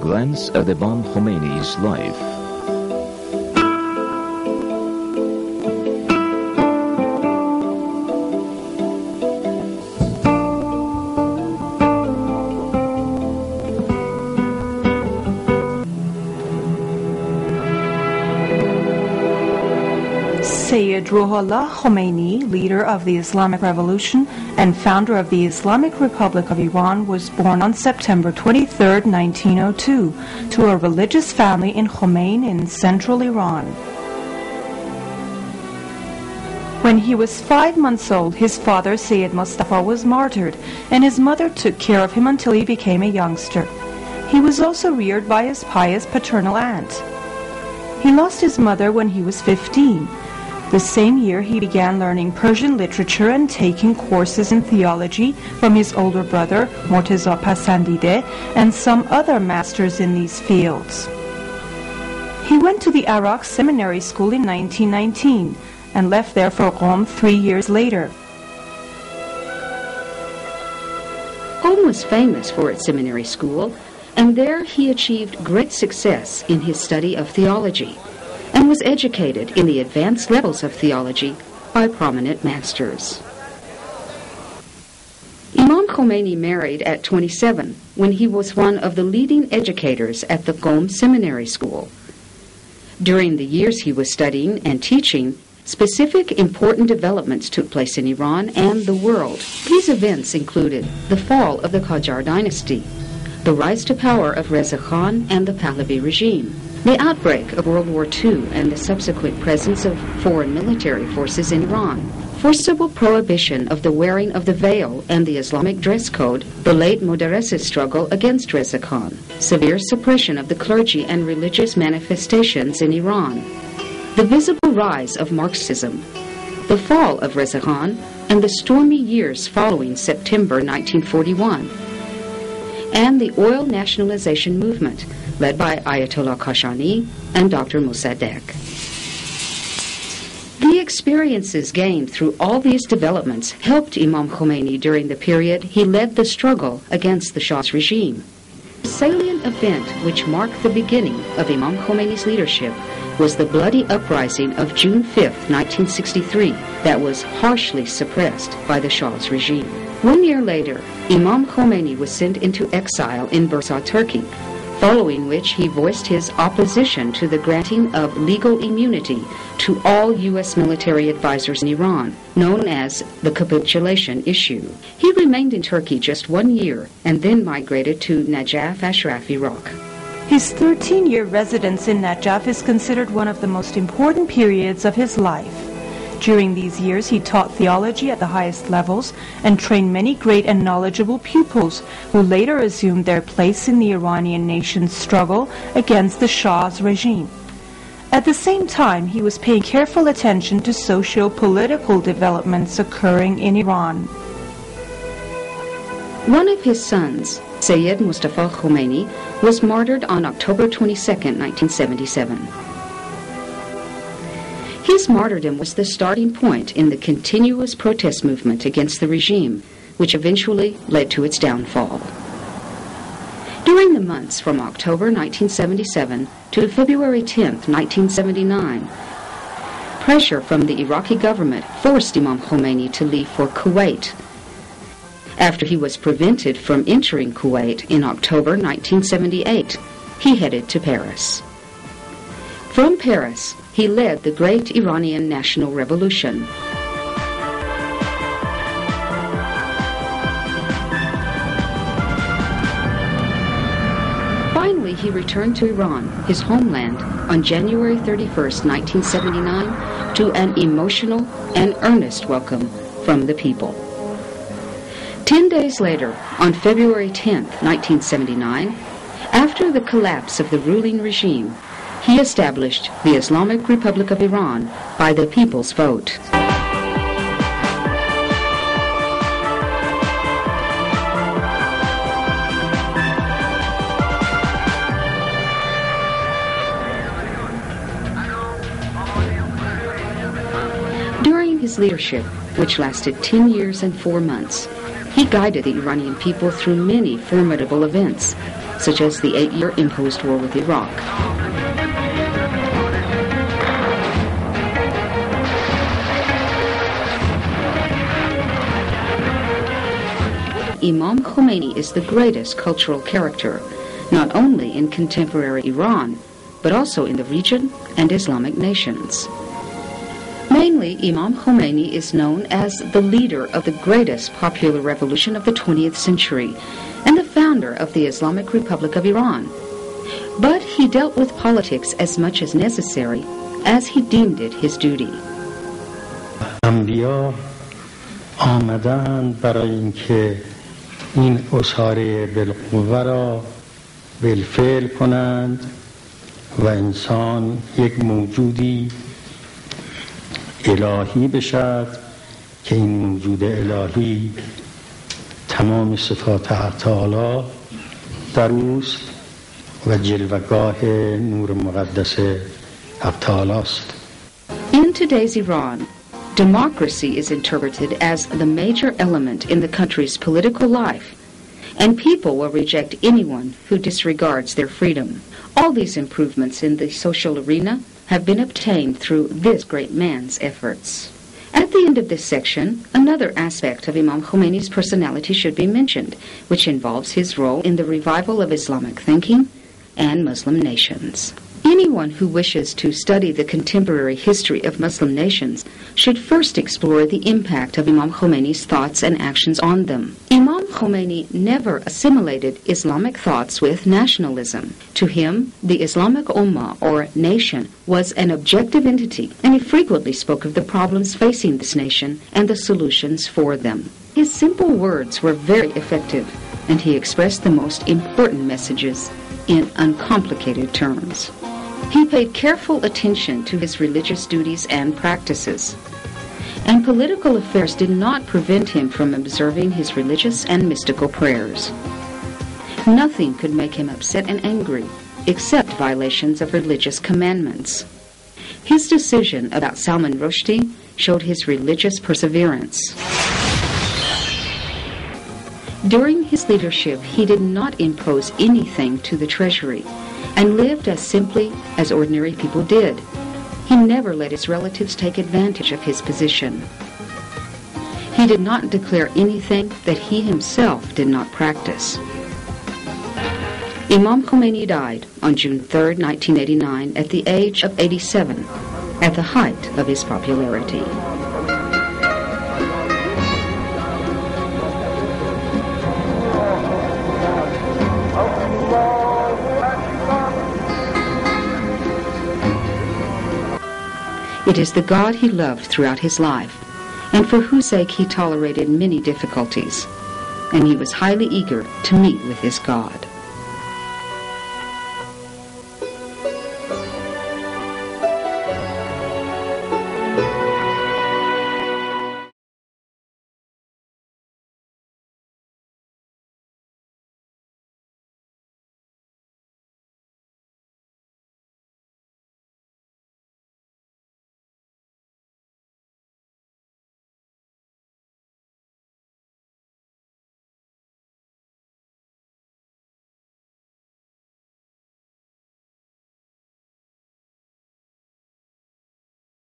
glance at Imam Khomeini's life. Sayyid Ruhollah Khomeini, leader of the Islamic Revolution and founder of the Islamic Republic of Iran, was born on September 23, 1902, to a religious family in Khomein in central Iran. When he was 5 months old, his father, Sayyid Mustafa, was martyred, and his mother took care of him until he became a youngster. He was also reared by his pious paternal aunt. He lost his mother when he was 15. The same year, he began learning Persian literature and taking courses in theology from his older brother, Morteza Pasandide, and some other masters in these fields. He went to the Arak Seminary School in 1919 and left there for Qom 3 years later. Qom was famous for its seminary school, and there he achieved great success in his study of theology, and was educated in the advanced levels of theology by prominent masters. Imam Khomeini married at 27 when he was one of the leading educators at the Qom Seminary School. During the years he was studying and teaching, specific important developments took place in Iran and the world. These events included the fall of the Qajar dynasty, the rise to power of Reza Khan and the Pahlavi regime, the outbreak of World War II and the subsequent presence of foreign military forces in Iran, forcible prohibition of the wearing of the veil and the Islamic dress code, the late Modarrez's struggle against Reza Khan, severe suppression of the clergy and religious manifestations in Iran, the visible rise of Marxism, the fall of Reza Khan, and the stormy years following September 1941, and the oil nationalization movement, led by Ayatollah Kashani and Dr. Mossadegh. The experiences gained through all these developments helped Imam Khomeini during the period he led the struggle against the Shah's regime. The salient event which marked the beginning of Imam Khomeini's leadership was the bloody uprising of June 5, 1963, that was harshly suppressed by the Shah's regime. 1 year later, Imam Khomeini was sent into exile in Bursa, Turkey, following which he voiced his opposition to the granting of legal immunity to all U.S. military advisors in Iran, known as the capitulation issue. He remained in Turkey just 1 year and then migrated to Najaf, Ashraf, Iraq. His 13-year residence in Najaf is considered one of the most important periods of his life. During these years, he taught theology at the highest levels and trained many great and knowledgeable pupils who later assumed their place in the Iranian nation's struggle against the Shah's regime. At the same time, he was paying careful attention to socio-political developments occurring in Iran. One of his sons, Sayyid Mustafa Khomeini, was martyred on October 22, 1977. His martyrdom was the starting point in the continuous protest movement against the regime, which eventually led to its downfall. During the months from October 1977 to February 10, 1979, pressure from the Iraqi government forced Imam Khomeini to leave for Kuwait. After he was prevented from entering Kuwait in October 1978, he headed to Paris. From Paris, he led the great Iranian national revolution. Finally, he returned to Iran, his homeland, on January 31, 1979, to an emotional and earnest welcome from the people. 10 days later, on February 10, 1979, after the collapse of the ruling regime, he established the Islamic Republic of Iran by the people's vote. During his leadership, which lasted 10 years and 4 months, he guided the Iranian people through many formidable events, such as the 8-year imposed war with Iraq. Imam Khomeini is the greatest cultural character, not only in contemporary Iran, but also in the region and Islamic nations. Mainly, Imam Khomeini is known as the leader of the greatest popular revolution of the 20th century and the founder of the Islamic Republic of Iran. But he dealt with politics as much as necessary, as he deemed it his duty. انبیا آمدند برای اینکه این اساره بالقوه را بالفعل کنند و انسان یک موجودی الهی بشد که این موجود الهی تمام صفات حق تعالی در اوست و جلوه‌گاه نور مقدس حق تعالی است. In today's Iran, democracy is interpreted as the major element in the country's political life, and people will reject anyone who disregards their freedom. All these improvements in the social arena have been obtained through this great man's efforts. At the end of this section, another aspect of Imam Khomeini's personality should be mentioned, which involves his role in the revival of Islamic thinking and Muslim nations. Anyone who wishes to study the contemporary history of Muslim nations should first explore the impact of Imam Khomeini's thoughts and actions on them. Imam Khomeini never assimilated Islamic thoughts with nationalism. To him, the Islamic Ummah, or nation, was an objective entity, and he frequently spoke of the problems facing this nation and the solutions for them. His simple words were very effective, and he expressed the most important messages in uncomplicated terms. He paid careful attention to his religious duties and practices, and political affairs did not prevent him from observing his religious and mystical prayers. Nothing could make him upset and angry, except violations of religious commandments. His decision about Salman Rushdie showed his religious perseverance. During his leadership, he did not impose anything to the treasury and lived as simply as ordinary people did. He never let his relatives take advantage of his position. He did not declare anything that he himself did not practice. Imam Khomeini died on June 3, 1989, at the age of 87, at the height of his popularity. It is the God he loved throughout his life, and for whose sake he tolerated many difficulties, and he was highly eager to meet with his God.